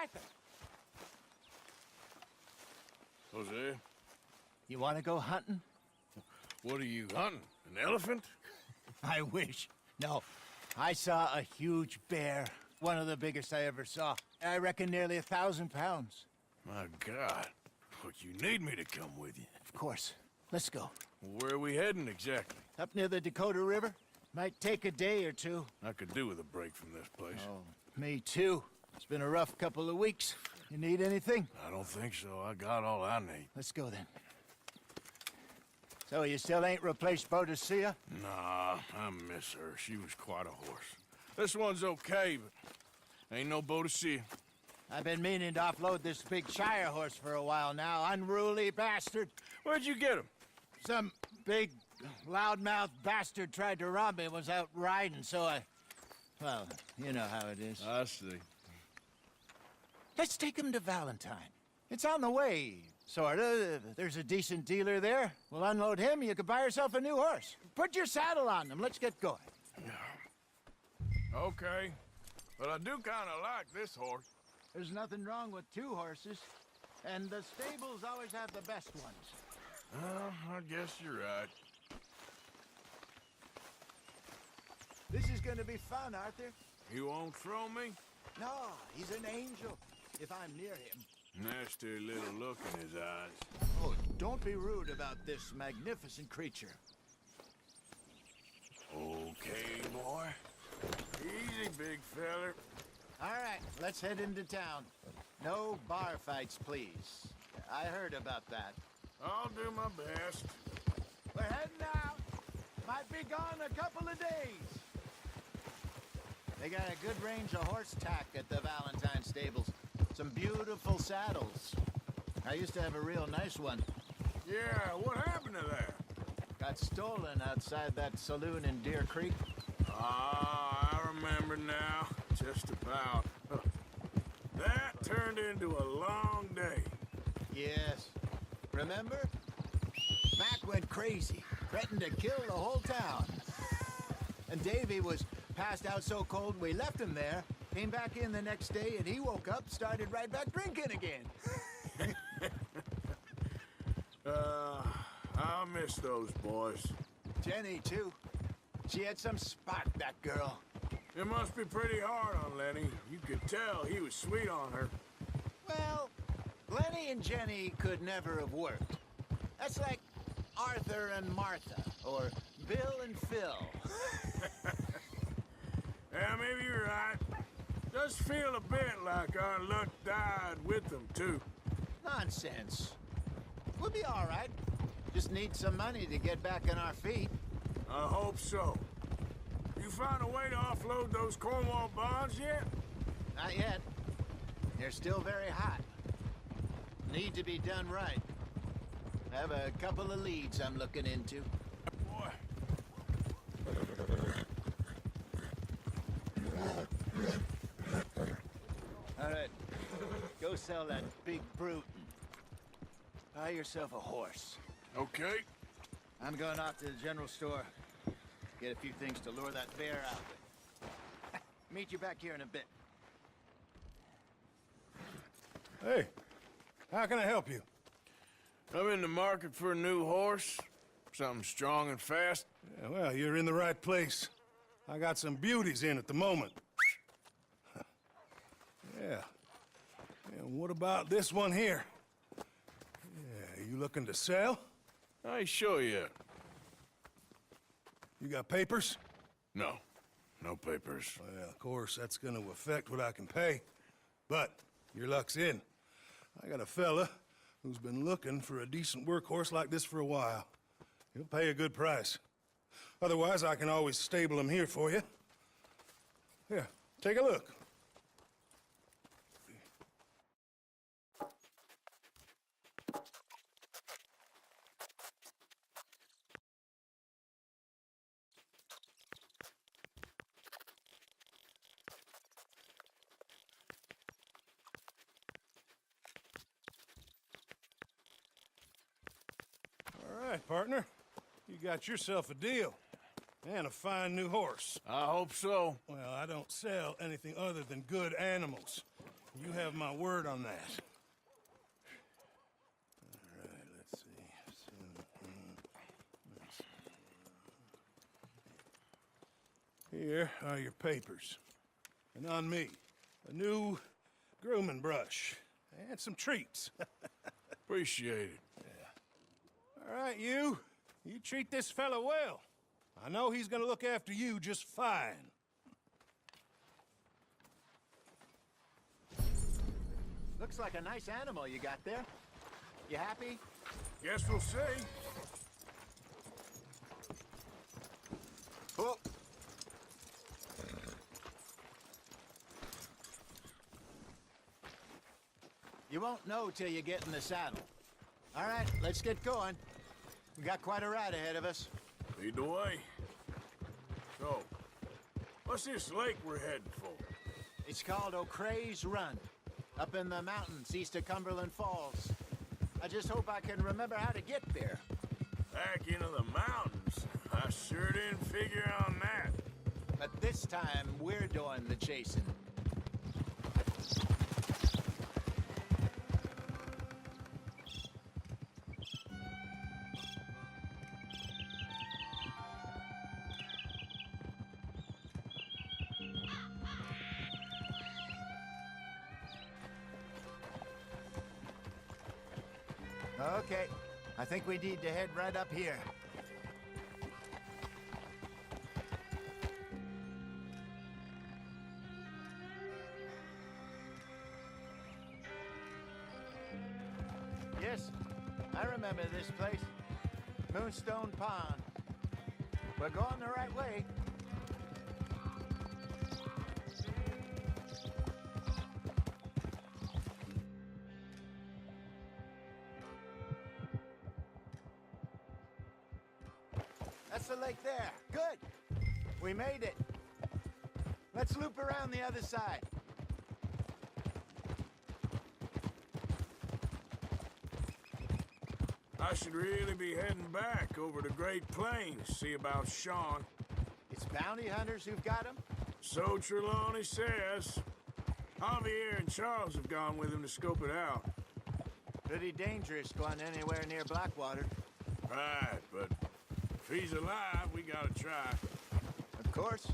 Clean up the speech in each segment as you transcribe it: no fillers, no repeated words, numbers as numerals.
Arthur. Jose, You want to go hunting? what are you hunting? An elephant? I wish. No, I saw a huge bear. One of the biggest I ever saw. I reckon nearly 1,000 pounds. My God. Look, you need me to come with you. Of course. Let's go. Where are we heading exactly? Up near the Dakota River. Might take a day or two. I could do with a break from this place. Oh, me too. It's been a rough couple of weeks. You need anything? I don't think so. I got all I need. Let's go then. So you still ain't replaced Boadicea? Nah, I miss her. She was quite a horse. This one's okay, but ain't no Boadicea. I've been meaning to offload this big Shire horse for a while now. Unruly bastard. Where'd you get him? Some big, loudmouth bastard tried to rob me and was out riding, so I... Well, you know how it is. I see. Let's take him to Valentine. It's on the way, sorta. There's a decent dealer there. We'll unload him, you could buy yourself a new horse. Put your saddle on him, let's get going. Okay, but I do kind of like this horse. There's nothing wrong with two horses, and the stables always have the best ones. I guess you're right. This is gonna be fun, Arthur. You won't throw me? No, he's an angel, if I'm near him. Nasty little look in his eyes. Oh, don't be rude about this magnificent creature. Okay, boy. Easy, big feller. All right, let's head into town. No bar fights, please. I heard about that. I'll do my best. We're heading out. Might be gone a couple of days. They got a good range of horse tack at the Valentine stables. Some beautiful saddles. I used to have a real nice one. Yeah, what happened to that? Got stolen outside that saloon in Deer Creek. Ah, I remember now. Just about. That turned into a long day. Yes. Remember? Mac went crazy, threatened to kill the whole town. And Davy was passed out so cold we left him there, came back in the next day, and he woke up, started right back drinking again. I'll miss those boys. Jenny, too. She had some spark, that girl. It must be pretty hard on Lenny. You could tell he was sweet on her. Well, Lenny and Jenny could never have worked. That's like Arthur and Martha, or Bill and Phil. Yeah, maybe you're right. Does feel a bit like our luck died with them, too. Nonsense. We'll be all right. Just need some money to get back on our feet. I hope so. You find a way to offload those Cornwall bonds yet? Not yet. They're still very hot. Need to be done right. Have a couple of leads I'm looking into. Boy. All right. Go sell that big brute. Buy yourself a horse. Okay. I'm going off to the general store. Get a few things to lure that bear out with. Meet you back here in a bit. Hey, how can I help you? I'm in the market for a new horse. Something strong and fast. Yeah, well, you're in the right place. I got some beauties in at the moment. Yeah. And what about this one here? Yeah, you looking to sell? I ain't sure yet. You got papers? No. No papers. Well, of course, that's gonna affect what I can pay. But your luck's in. I got a fella who's been looking for a decent workhorse like this for a while. He'll pay a good price. Otherwise, I can always stable him here for you. Here, take a look. All right, partner. You got yourself a deal. And a fine new horse. I hope so. Well, I don't sell anything other than good animals. You have my word on that. All right, let's see. Here are your papers. And on me, a new grooming brush and some treats. Appreciate it. All right, you treat this fella well. I know he's gonna look after you just fine. Looks like a nice animal you got there. You happy? Guess we'll see. Oh. You won't know till you get in the saddle. All right, let's get going. We got quite a ride ahead of us. Lead the way. So, what's this lake we're heading for? It's called O'Creagh's Run, up in the mountains east of Cumberland Falls. I just hope I can remember how to get there. Back into the mountains? I sure didn't figure on that. But this time, we're doing the chasing. Okay, I think we need to head right up here. Yes, I remember this place. Moonstone Pond. We're going the right way. That's the lake there. Good. We made it. Let's loop around the other side. I should really be heading back over to Great Plains, see about Sean. It's bounty hunters who've got him? So Trelawney says. Javier and Charles have gone with him to scope it out. Pretty dangerous going anywhere near Blackwater. Right, but if he's alive, we gotta try. Of course.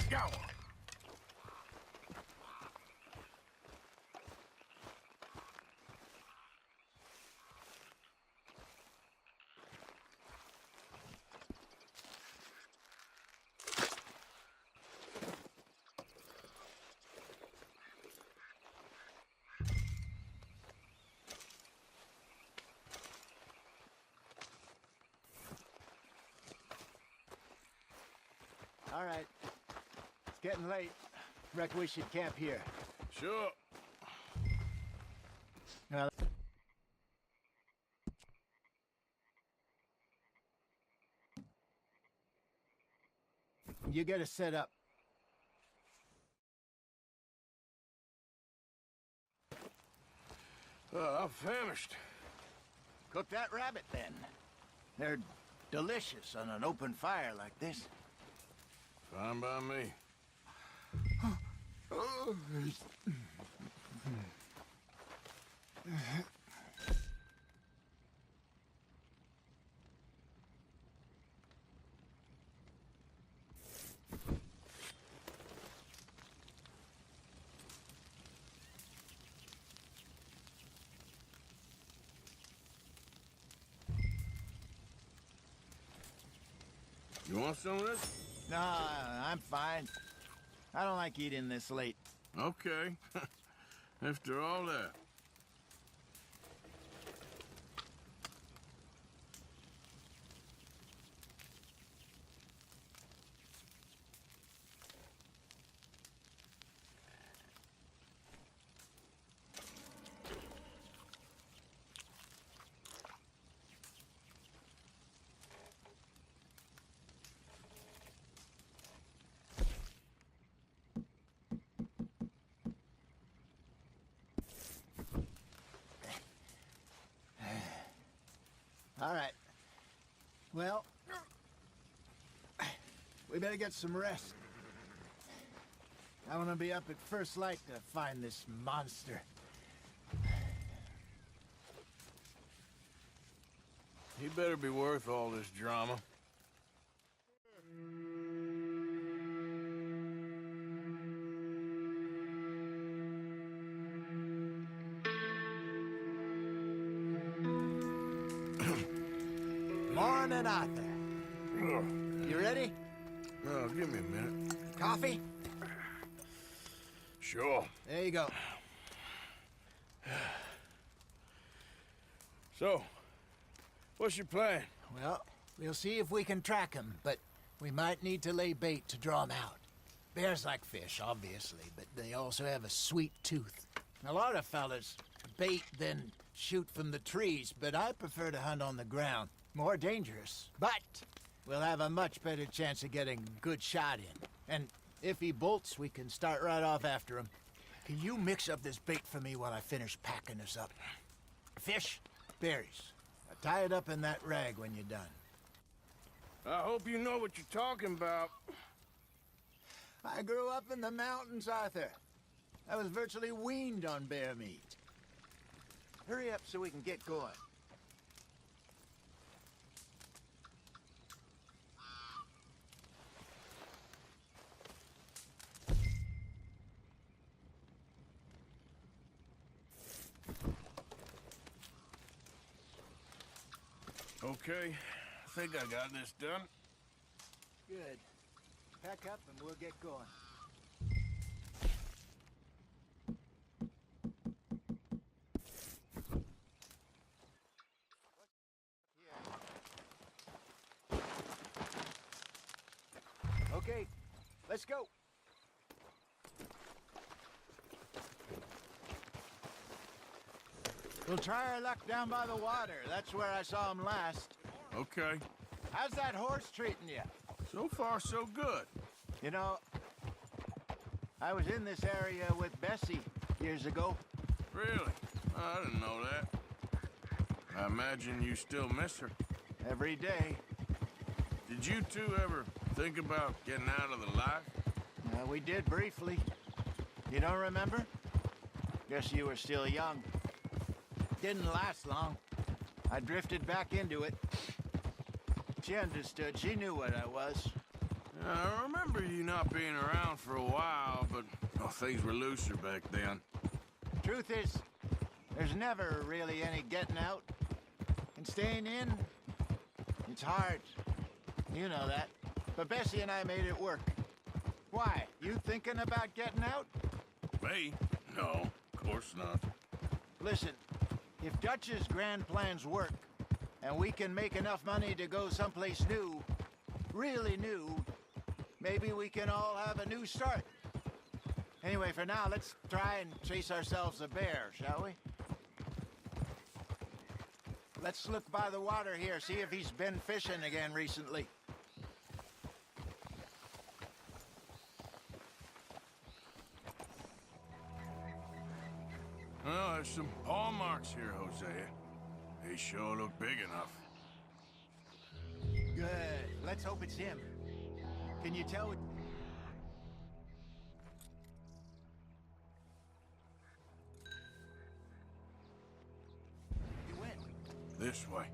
Go! All right. It's getting late. Reckon we should camp here. Sure. Well, you get us set up. I'm famished. Cook that rabbit, then. They're delicious on an open fire like this. Fine by me. You want some of this? No, I'm fine. I don't like eating this late. Okay. After all that. All right. Well, we better get some rest. I want to be up at first light to find this monster. He better be worth all this drama. Morning, Arthur. You ready? Oh, give me a minute. Coffee? Sure. There you go. So, what's your plan? Well, we'll see if we can track him, but we might need to lay bait to draw him out. Bears like fish, obviously, but they also have a sweet tooth. A lot of fellas bait, then shoot from the trees, but I prefer to hunt on the ground. More dangerous, but we'll have a much better chance of getting a good shot in. And if he bolts, we can start right off after him. Can you mix up this bait for me while I finish packing this up? Fish, berries. Tie it up in that rag when you're done. I hope you know what you're talking about. I grew up in the mountains, Arthur. I was virtually weaned on bear meat. Hurry up so we can get going. Okay, I think I got this done. Good. Pack up and we'll get going. Okay, let's go. We'll try our luck down by the water. That's where I saw him last. Okay. How's that horse treating you? So far, so good. You know, I was in this area with Bessie years ago. Really? I didn't know that. I imagine you still miss her. Every day. Did you two ever think about getting out of the life? We did briefly. You don't remember? Guess you were still young. Didn't last long. I drifted back into it. She understood. She knew what I was. I remember you not being around for a while, but things were looser back then. Truth is, there's never really any getting out. And staying in, it's hard. You know that. But Bessie and I made it work. Why? You thinking about getting out? Me? No, of course not. Listen, if Dutch's grand plans work, and we can make enough money to go someplace new, really new, maybe we can all have a new start. Anyway, for now, let's try and chase ourselves a bear, shall we? Let's look by the water here, see if he's been fishing again recently. Well, there's some paw marks here, Hosea. They sure look big enough. Good. Let's hope it's him. Can you tell? You went. This way.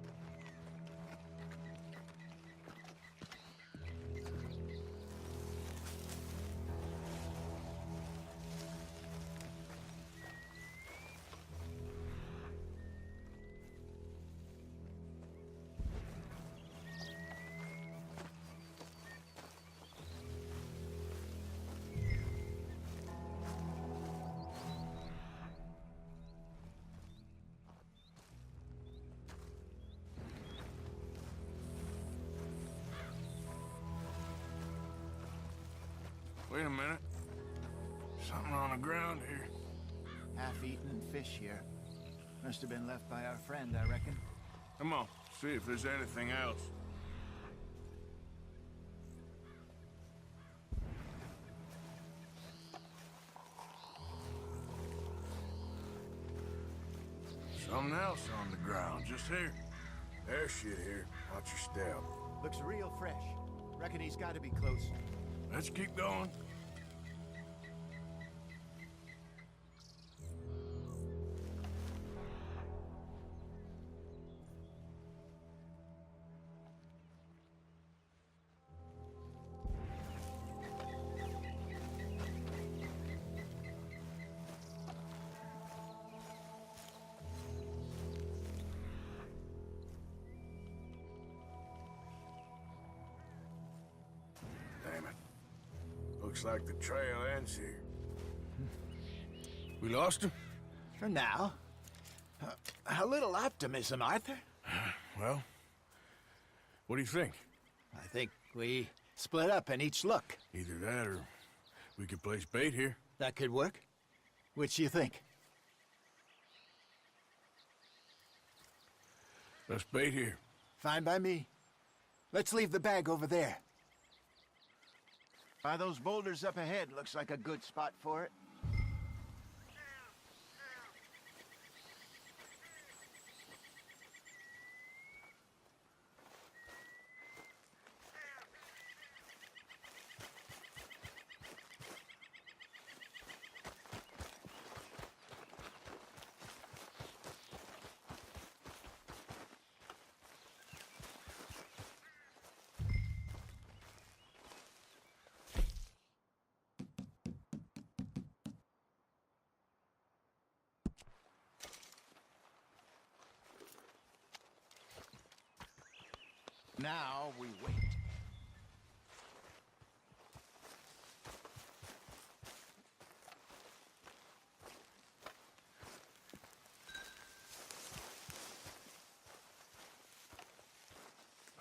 Wait a minute. Something on the ground here. Half-eaten fish here. Must have been left by our friend, I reckon. Come on, see if there's anything else. Something else on the ground, just here. There's shit here. Watch your step. Looks real fresh. Reckon he's got to be close. Let's keep going. Damn it. Looks like the trail ends here. We lost him? For now. A little optimism, Arthur. Well, what do you think? I think we split up and each look. Either that or we could place bait here. That could work. Which do you think? Let's bait here. Fine by me. Let's leave the bag over there. By those boulders up ahead, looks like a good spot for it. Now we wait.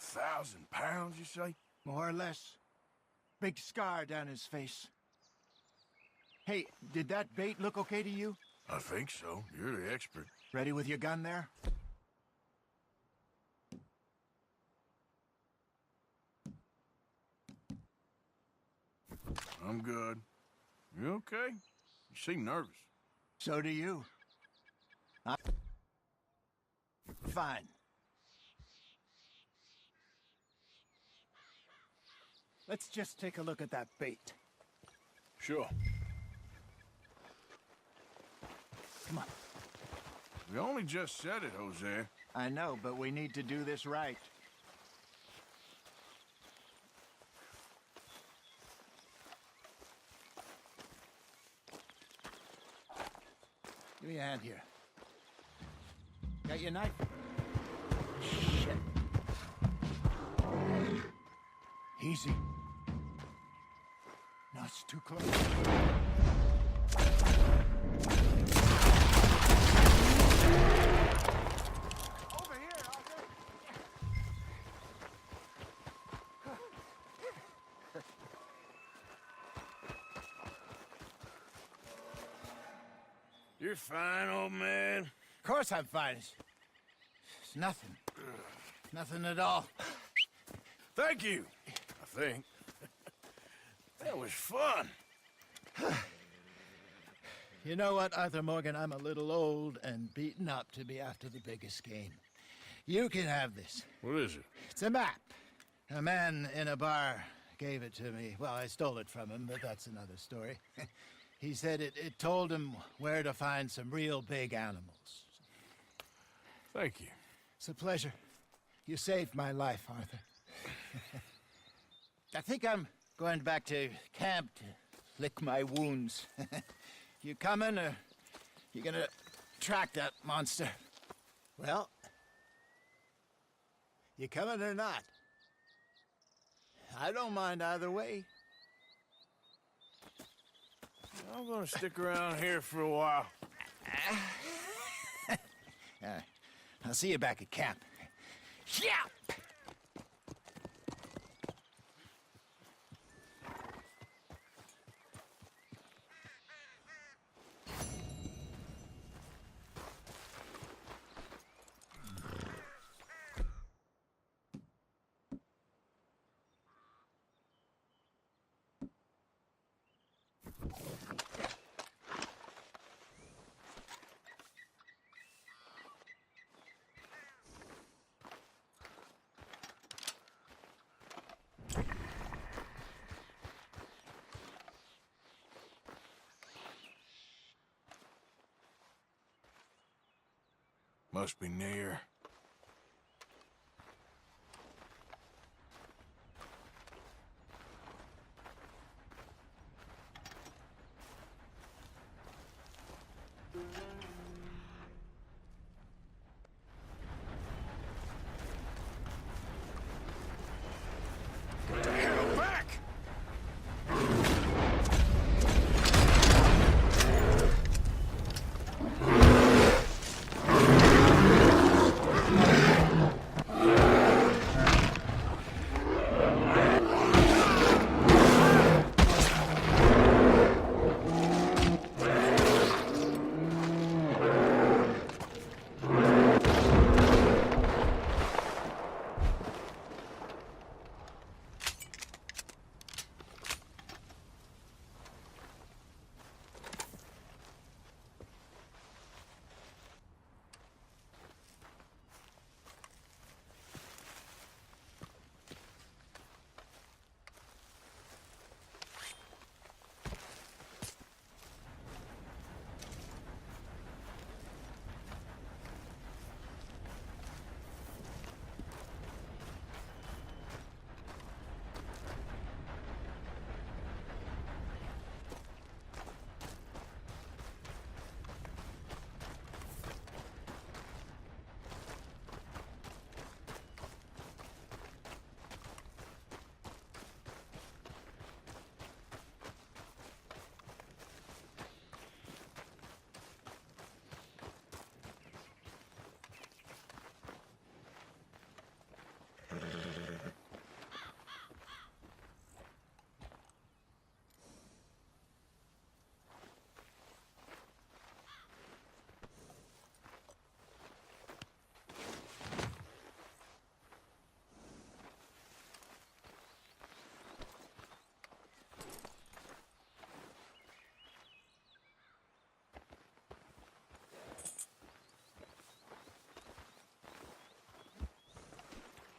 £1,000, you say? More or less. Big scar down his face. Hey, did that bait look okay to you? I think so. You're the expert. Ready with your gun there? I'm good. You okay? You seem nervous. So do you. I'm fine. Let's just take a look at that bait. Sure. Come on. We only just said it, Jose. I know, but we need to do this right. Give me a hand here. Got your knife? Shit. Easy. No, it's too close. Over here, Arthur. You're fine, old man. Of course I'm fine. It's nothing. Nothing at all. Thank you, I think. That was fun. You know what, Arthur Morgan? I'm a little old and beaten up to be after the biggest game. You can have this. What is it? It's a map. A man in a bar gave it to me. Well, I stole it from him, but that's another story. He said it told him where to find some real big animals. Thank you. It's a pleasure. You saved my life, Arthur. I think I'm going back to camp to lick my wounds. You coming, or you gonna track that monster? Well, you coming or not? I don't mind either way. I'm gonna stick around here for a while. I'll see you back at camp. Yeah! Must be near. What the hell? Back!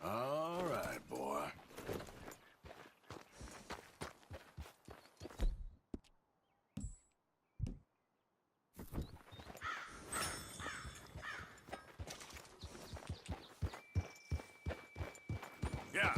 All right, boy. Yeah.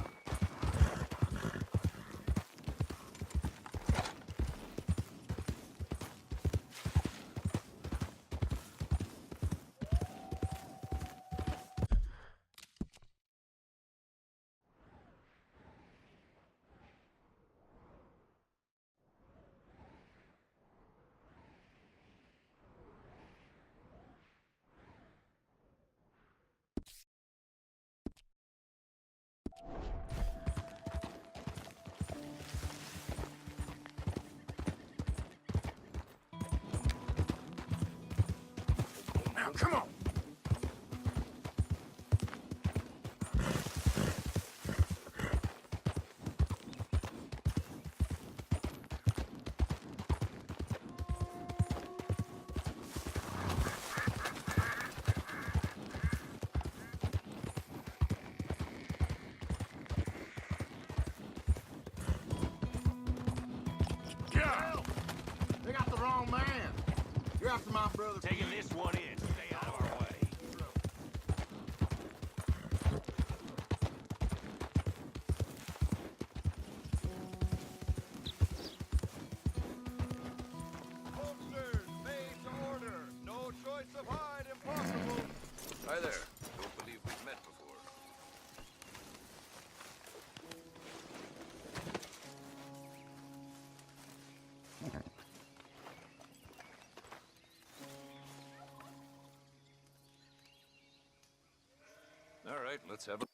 Now, come on. Yeah. They got the wrong man. You're after my brother. Taking this one in. Stay out of our way. Holsters made to order. No choice of hide impossible. Hi there. Don't believe we've met before. All right, let's have a...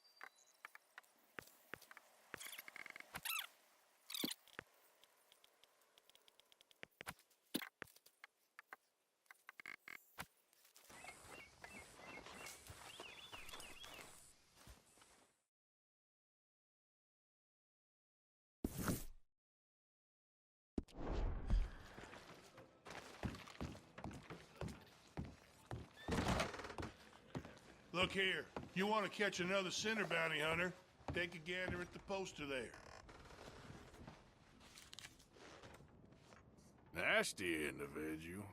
Look here. You want to catch another center bounty hunter? Take a gander at the poster there. Nasty individual.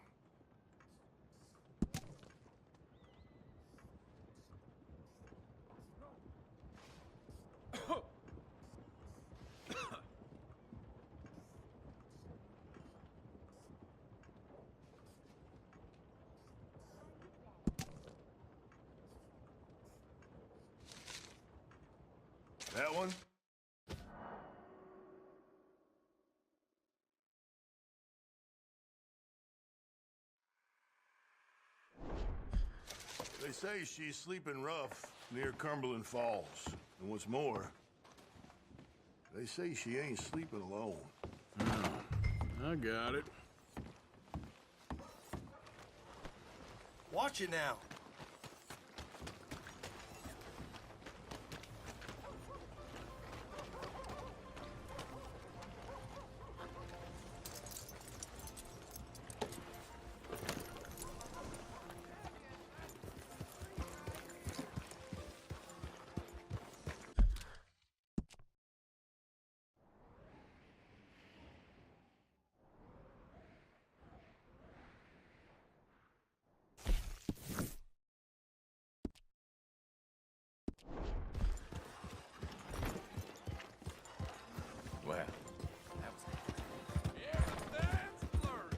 say she's sleeping rough near Cumberland Falls. And what's more, they say she ain't sleeping alone. I got it. Watch it now. Well, Yeah, that's blurry.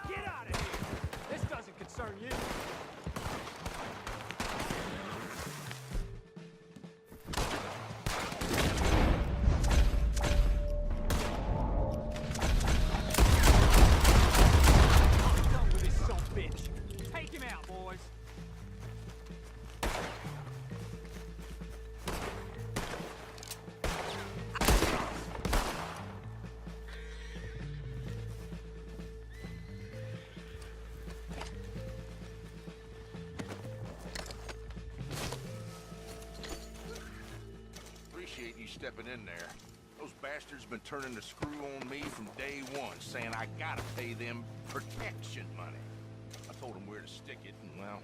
Get out of here! This doesn't concern you. I'm done with this son of a bitch. Take him out, boys. Appreciate you stepping in there. Those bastards been turning the screw on me from day one, saying I gotta pay them protection money. I told them where to stick it, and well,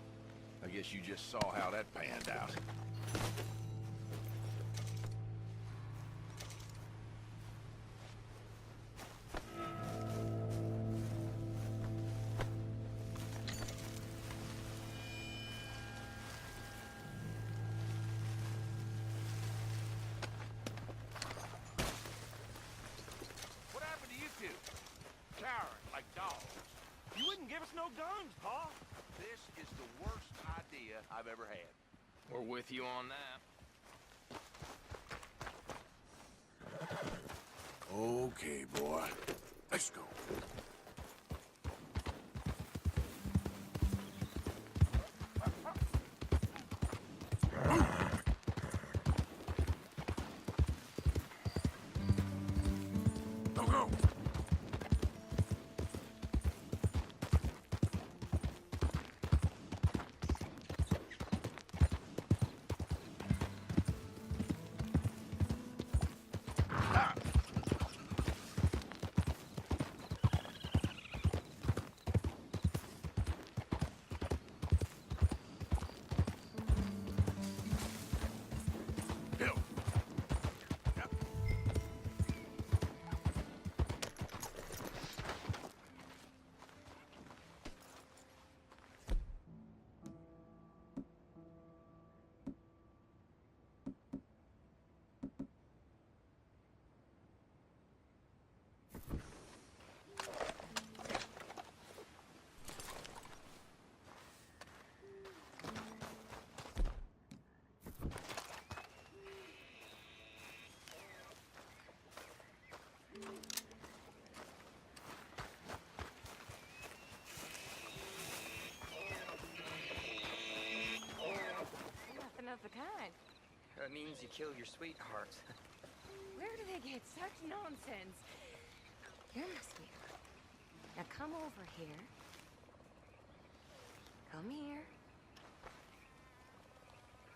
I guess you just saw how that panned out. What happened to you two? Cowering like dogs. You wouldn't give us no guns, Pa. This is the worst idea I've ever had. we're with you on that. Okay, boy. Let's go. Go, go. Bill. Yeah. Nothing of the kind. That means you kill your sweetheart. Where do they get such nonsense? You're my sweetheart. Now come over here. Come here.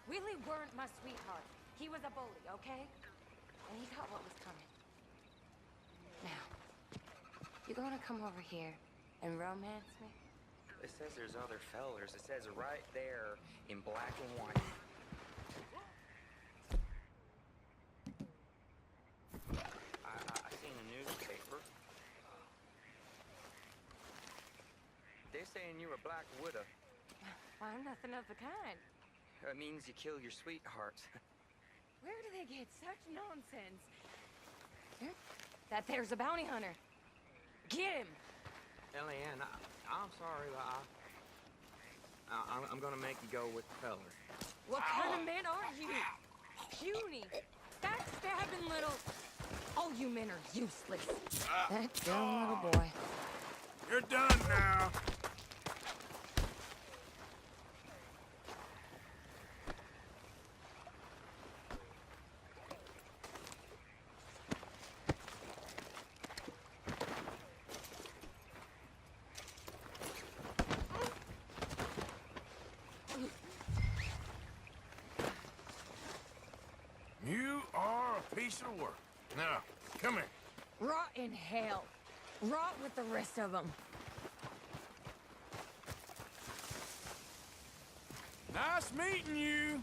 Willie weren't my sweetheart. He was a bully, okay? And he got what was coming. Now, you gonna come over here and romance me? It says there's other fellers. It says right there in black and white. I seen a newspaper. They're saying you're a black widow. Why, I'm nothing of the kind. That means you kill your sweetheart. Where do they get such nonsense? mister. That there's a bounty hunter. Get him! Eliane, I'm sorry, but I'm gonna make you go with the feller. What kind of man are you? Puny, backstabbing little... All you men are useless. That dumb little boy. You're done now. You are a piece of work. Now, come here. Rot in hell. Rot with the rest of them. Nice meeting you.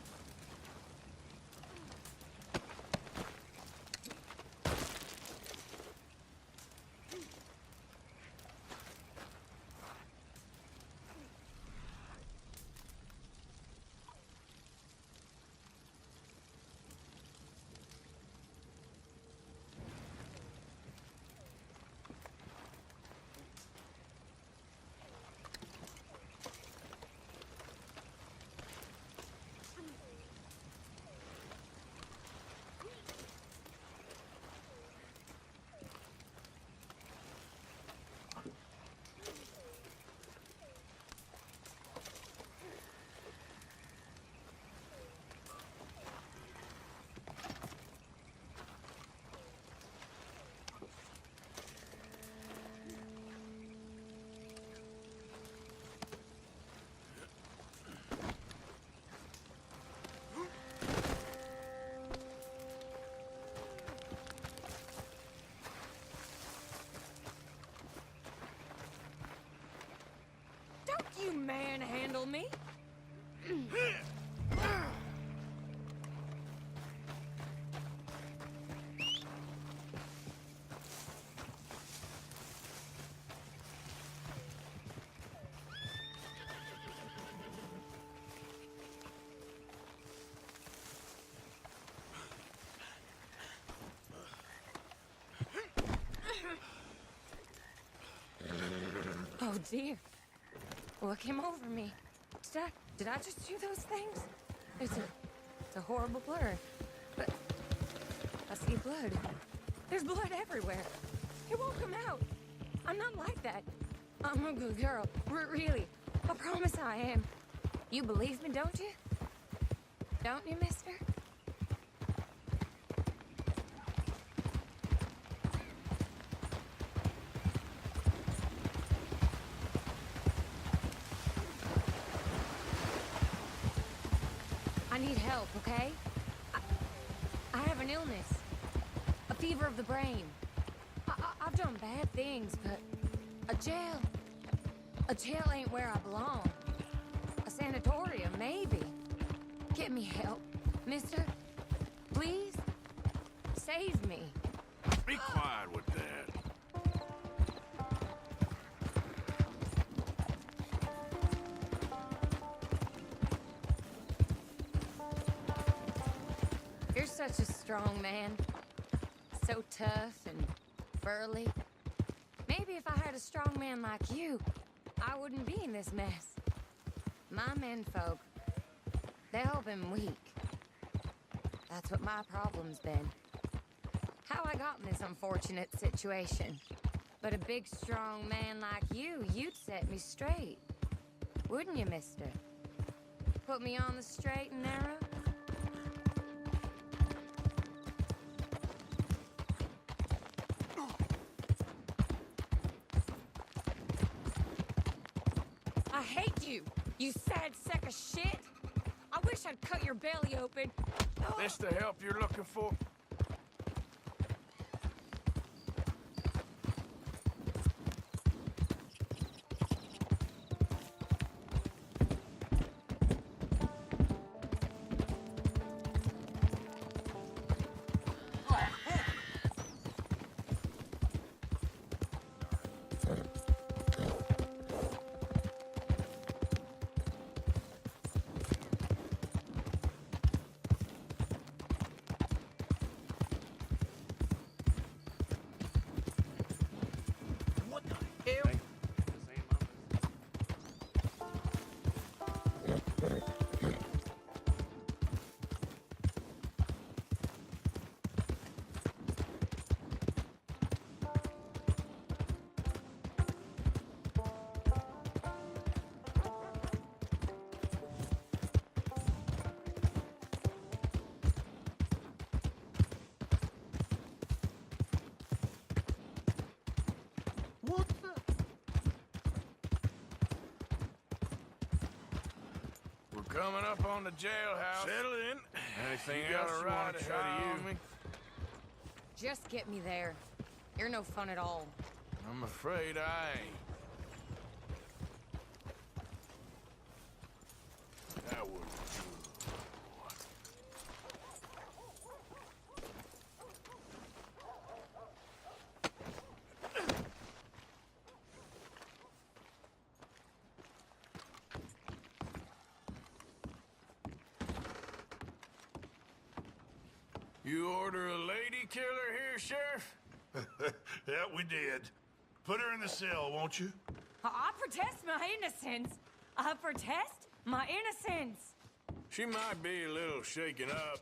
You manhandle me? Oh dear. What came over me? Did I just do those things? It's a horrible blur. But I see blood. There's blood everywhere. It won't come out. I'm not like that. I'm a good girl. Really. I promise I am. You believe me, don't you? Don't you, mister? I need help, okay? I have an illness. A fever of the brain. I've done bad things, but a jail ain't where I belong. A sanatorium, maybe. Get me help, mister. Please? Save me. Be quiet with that. You're such a strong man. So tough and burly. Maybe if I had a strong man like you, I wouldn't be in this mess. My menfolk, they've been weak. That's what my problem's been. How I got in this unfortunate situation. But a big, strong man like you, you'd set me straight. Wouldn't you, mister? Put me on the straight and narrow? I hate you, you sad sack of shit! I wish I'd cut your belly open. This the help you're looking for? Coming up on the jailhouse. Settle in. Anything else you want to try to me? Just get me there. You're no fun at all. I'm afraid I ain't. That was You order a lady killer here, Sheriff? Yeah, we did. Put her in the cell, won't you? I protest my innocence. I protest my innocence. She might be a little shaken up.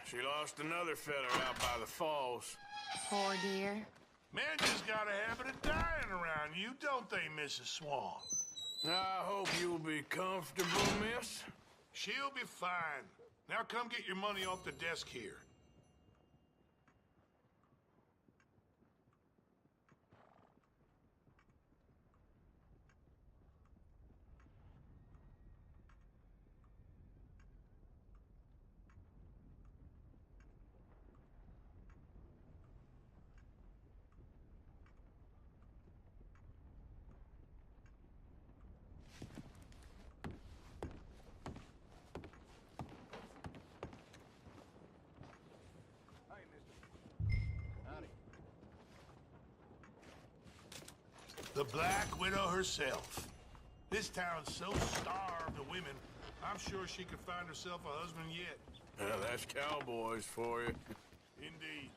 She lost another fella out by the falls. Poor dear. Men just got a habit of dying around you, don't they, Mrs. Swan? I hope you'll be comfortable, miss. She'll be fine. Now come get your money off the desk here. The Black Widow herself. This town's so starved of women, I'm sure she could find herself a husband yet. That's cowboys for you. Indeed.